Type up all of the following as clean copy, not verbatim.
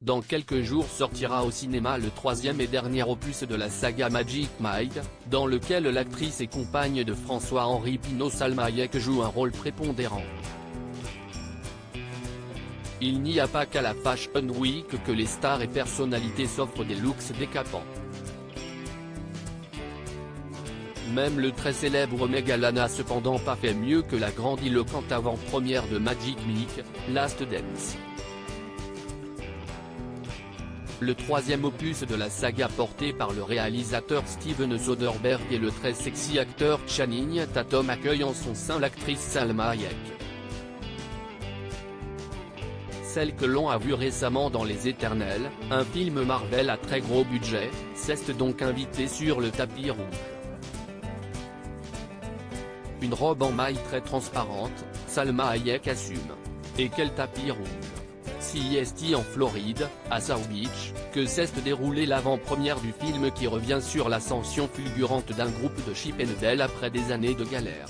Dans quelques jours sortira au cinéma le troisième et dernier opus de la saga Magic Mike, dans lequel l'actrice et compagne de François-Henri Pinault Salma Hayek joue un rôle prépondérant. Il n'y a pas qu'à la Fashion Week que les stars et personnalités s'offrent des looks décapants. Même le très célèbre Megalhan n'a cependant pas fait mieux que la grandiloquente avant-première de Magic Mike, Last Dance. Le troisième opus de la saga porté par le réalisateur Steven Soderbergh et le très sexy acteur Channing Tatum accueille en son sein l'actrice Salma Hayek. Celle que l'on a vue récemment dans Les Éternels, un film Marvel à très gros budget, s'est donc invitée sur le tapis rouge. Une robe en maille très transparente, Salma Hayek assume. Et quel tapis rouge! Si est en Floride, à South Beach, que s'est déroulée l'avant-première du film qui revient sur l'ascension fulgurante d'un groupe de Chippendales après des années de galère.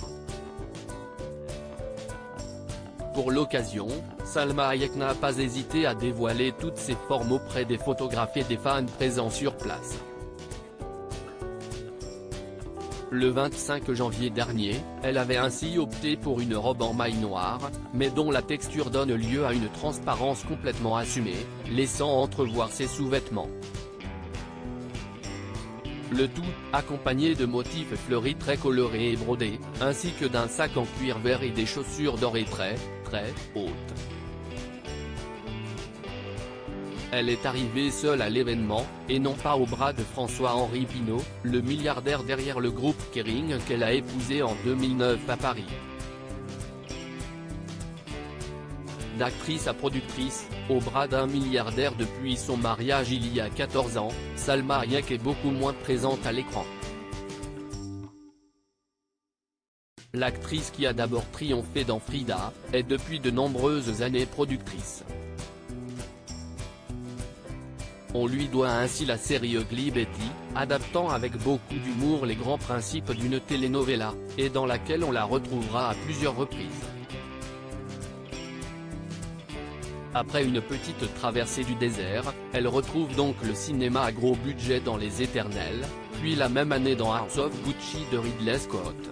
Pour l'occasion, Salma Hayek n'a pas hésité à dévoiler toutes ses formes auprès des photographes et des fans présents sur place. Le 25 janvier dernier, elle avait ainsi opté pour une robe en maille noire, mais dont la texture donne lieu à une transparence complètement assumée, laissant entrevoir ses sous-vêtements. Le tout, accompagné de motifs fleuris très colorés et brodés, ainsi que d'un sac en cuir vert et des chaussures dorées très hautes. Elle est arrivée seule à l'événement, et non pas au bras de François-Henri Pinault, le milliardaire derrière le groupe Kering qu'elle a épousé en 2009 à Paris. D'actrice à productrice, au bras d'un milliardaire depuis son mariage il y a 14 ans, Salma Hayek est beaucoup moins présente à l'écran. L'actrice qui a d'abord triomphé dans Frida, est depuis de nombreuses années productrice. On lui doit ainsi la série Ugly Betty, adaptant avec beaucoup d'humour les grands principes d'une telenovela, et dans laquelle on la retrouvera à plusieurs reprises. Après une petite traversée du désert, elle retrouve donc le cinéma à gros budget dans Les Éternels, puis la même année dans House of Gucci de Ridley Scott.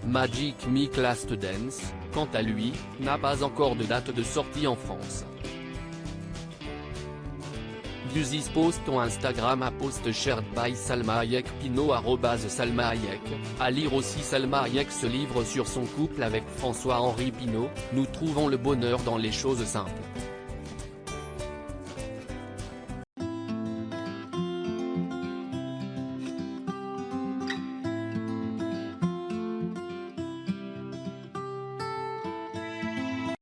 Magic Mike Last Dance, quant à lui, n'a pas encore de date de sortie en France. This post on Instagram a post shared by Salma Hayek Pinault @Salma Hayek. À lire aussi Salma Hayek se livre sur son couple avec François-Henri Pinault, nous trouvons le bonheur dans les choses simples.